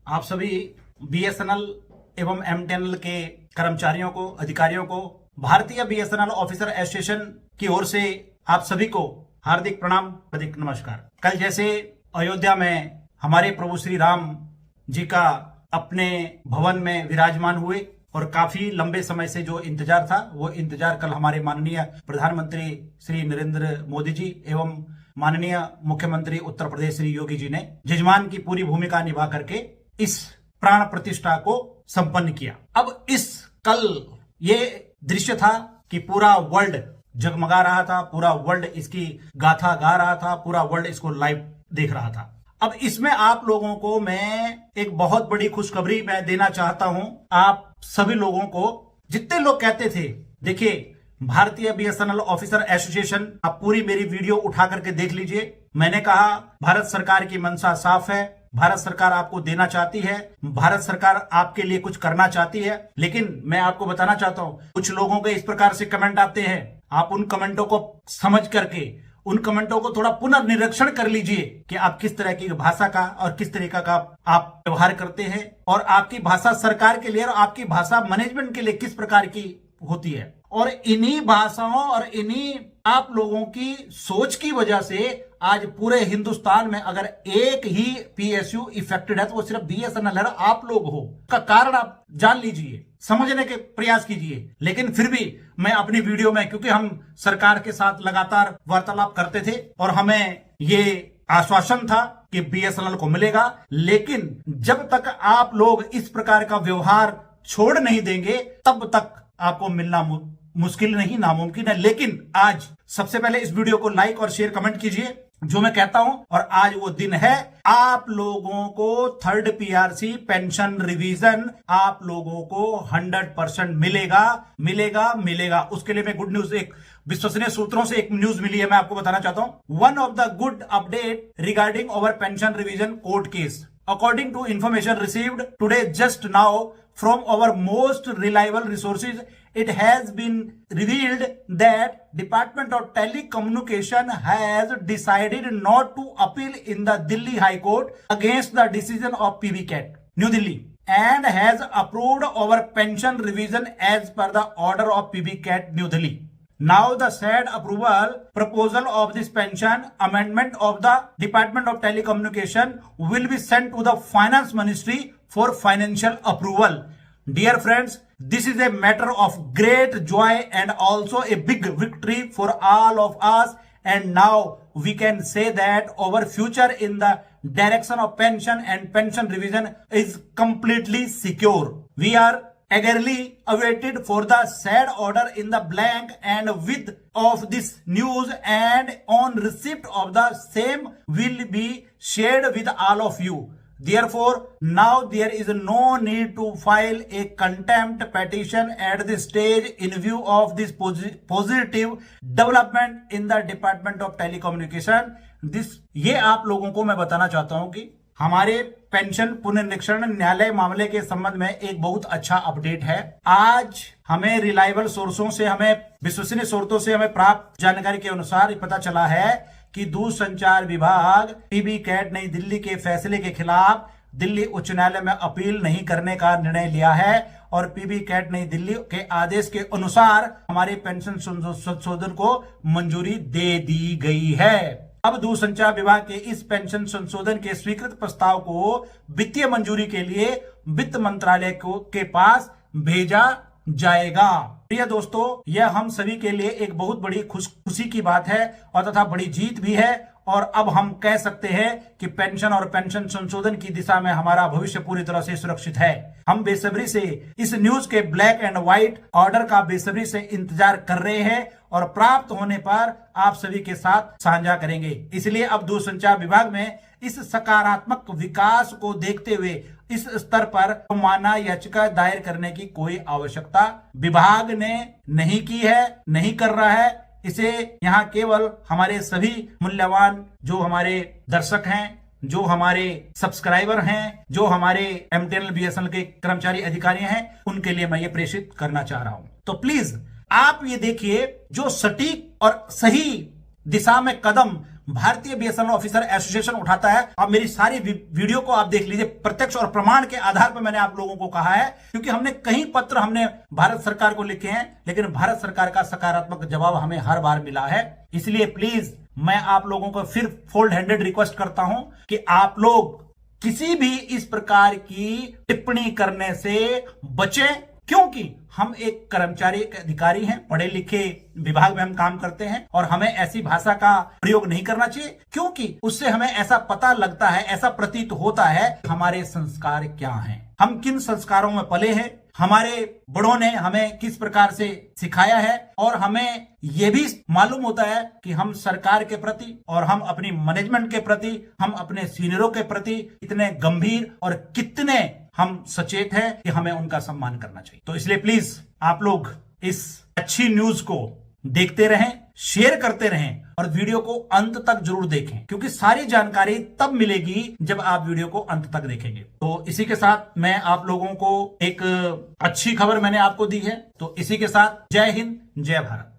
आप सभी बीएसएनएल एवं एमटीएनएल के कर्मचारियों को, अधिकारियों को भारतीय बीएसएनएल ऑफिसर एसोसिएशन की ओर से आप सभी को हार्दिक प्रणाम, हार्दिक नमस्कार। कल जैसे अयोध्या में हमारे प्रभु श्री राम जी का अपने भवन में विराजमान हुए और काफी लंबे समय से जो इंतजार था वो इंतजार कल हमारे माननीय प्रधानमंत्री श्री नरेंद्र मोदी जी एवं माननीय मुख्यमंत्री उत्तर प्रदेश श्री योगी जी ने जजमान की पूरी भूमिका निभा करके इस प्राण प्रतिष्ठा को संपन्न किया। अब इस कल ये दृश्य था कि पूरा वर्ल्ड जगमगा रहा था, पूरा वर्ल्ड इसकी गाथा गा रहा था, पूरा वर्ल्ड इसको लाइव देख रहा था। अब इसमें आप लोगों को मैं एक बहुत बड़ी खुशखबरी मैं देना चाहता हूं। आप सभी लोगों को, जितने लोग कहते थे, देखिए भारतीय बीएसएनएल ऑफिसर एसोसिएशन, आप पूरी मेरी वीडियो उठा करके देख लीजिए। मैंने कहा भारत सरकार की मंशा साफ है, भारत सरकार आपको देना चाहती है, भारत सरकार आपके लिए कुछ करना चाहती है। लेकिन मैं आपको बताना चाहता हूं, कुछ लोगों के इस प्रकार से कमेंट आते हैं, आप उन कमेंटों को समझ करके उन कमेंटों को थोड़ा पुनर्निरीक्षण कर लीजिए कि आप किस तरह की भाषा का और किस तरीका का आप व्यवहार करते हैं और आपकी भाषा सरकार के लिए और आपकी भाषा मैनेजमेंट के लिए किस प्रकार की होती है। और इन्हीं भाषाओं और इन्हीं आप लोगों की सोच की वजह से आज पूरे हिंदुस्तान में अगर एक ही पीएसयू इफेक्टेड है तो वो सिर्फ बीएसएनएल है, आप लोग हो। का कारण आप जान लीजिए, समझने के प्रयास कीजिए। लेकिन फिर भी मैं अपनी वीडियो में, क्योंकि हम सरकार के साथ लगातार वार्तालाप करते थे और हमें ये आश्वासन था कि बीएसएनएल को मिलेगा, लेकिन जब तक आप लोग इस प्रकार का व्यवहार छोड़ नहीं देंगे तब तक आपको मिलना मुश्किल नहीं, नामुमकिन है। लेकिन आज सबसे पहले इस वीडियो को लाइक और शेयर कमेंट कीजिए जो मैं कहता हूं। और आज वो दिन है, आप लोगों को थर्ड पीआरसी पेंशन रिवीजन आप लोगों को 100% मिलेगा। उसके लिए मैं गुड न्यूज, एक विश्वसनीय सूत्रों से एक न्यूज मिली है, मैं आपको बताना चाहता हूं। One of the good update regarding our pension revision court case, according to information received today just now from our most reliable resources, it has been revealed that Department of Telecommunication has decided not to appeal in the Delhi High Court against the decision of PB CAT, New Delhi, and has approved our pension revision as per the order of PB CAT, New Delhi. Now the said approval proposal of this pension amendment of the Department of Telecommunication will be sent to the Finance Ministry for financial approval. Dear friends, this is a matter of great joy and also a big victory for all of us, and now we can say that our future in the direction of pension and pension revision is completely secure. We are eagerly awaited for the said order in the blank, and with of this news and on receipt of the same will be shared with all of you. Therefore, now there is no need to file a contempt petition at this stage in view of this positive development in the Department of Telecommunication. ये आप लोगों को मैं बताना चाहता हूं कि हमारे पेंशन पुनर्निरीक्षण न्यायालय मामले के संबंध में एक बहुत अच्छा अपडेट है। आज हमें रिलायबल सोर्सों से, हमें विश्वसनीय स्रोतों से हमें प्राप्त जानकारी के अनुसार पता चला है कि दूरसंचार विभाग पीबी कैट नई दिल्ली के फैसले के खिलाफ दिल्ली उच्च न्यायालय में अपील नहीं करने का निर्णय लिया है और पीबी कैट नई दिल्ली के आदेश के अनुसार हमारे पेंशन संशोधन को मंजूरी दे दी गई है। अब दूरसंचार विभाग के इस पेंशन संशोधन के स्वीकृत प्रस्ताव को वित्तीय मंजूरी के लिए वित्त मंत्रालय के पास भेजा जाएगा। प्रिय दोस्तों, यह हम सभी के लिए एक बहुत बड़ी खुशी की बात है और तथा बड़ी जीत भी है। और अब हम कह सकते हैं कि पेंशन और पेंशन संशोधन की दिशा में हमारा भविष्य पूरी तरह से सुरक्षित है। हम बेसब्री से इस न्यूज के ब्लैक एंड व्हाइट ऑर्डर का बेसब्री से इंतजार कर रहे हैं और प्राप्त होने पर आप सभी के साथ साझा करेंगे। इसलिए अब दूरसंचार विभाग में इस सकारात्मक विकास को देखते हुए इस स्तर पर अवमानना याचिका दायर करने की कोई आवश्यकता विभाग ने नहीं की है, नहीं कर रहा है। इसे यहाँ केवल हमारे सभी मूल्यवान जो हमारे दर्शक हैं, जो हमारे सब्सक्राइबर हैं, जो हमारे एमटीएनएल बीएसएनएल के कर्मचारी अधिकारी हैं, उनके लिए मैं ये प्रेषित करना चाह रहा हूं। तो प्लीज आप ये देखिए, जो सटीक और सही दिशा में कदम भारतीय बीएसएनएल ऑफिसर एसोसिएशन उठाता है। आप मेरी सारी वीडियो को आप देख लीजिए, प्रत्यक्ष और प्रमाण के आधार पर मैंने आप लोगों को कहा है, क्योंकि हमने कई पत्र हमने भारत सरकार को लिखे हैं, लेकिन भारत सरकार का सकारात्मक जवाब हमें हर बार मिला है। इसलिए प्लीज मैं आप लोगों को फिर फोल्ड हैंडेड रिक्वेस्ट करता हूं कि आप लोग किसी भी इस प्रकार की टिप्पणी करने से बचें, क्योंकि हम एक कर्मचारी, एक अधिकारी हैं, पढ़े लिखे विभाग में हम काम करते हैं और हमें ऐसी भाषा का प्रयोग नहीं करना चाहिए, क्योंकि उससे हमें ऐसा पता लगता है, ऐसा प्रतीत होता है हमारे संस्कार क्या हैं, हम किन संस्कारों में पले हैं, हमारे बड़ों ने हमें किस प्रकार से सिखाया है, और हमें यह भी मालूम होता है कि हम सरकार के प्रति और हम अपनी मैनेजमेंट के प्रति, हम अपने सीनियरों के प्रति कितने गंभीर और कितने हम सचेत हैं कि हमें उनका सम्मान करना चाहिए। तो इसलिए प्लीज आप लोग इस अच्छी न्यूज को देखते रहें, शेयर करते रहें और वीडियो को अंत तक जरूर देखें, क्योंकि सारी जानकारी तब मिलेगी जब आप वीडियो को अंत तक देखेंगे। तो इसी के साथ मैं आप लोगों को एक अच्छी खबर मैंने आपको दी है, तो इसी के साथ जय हिंद, जय भारत।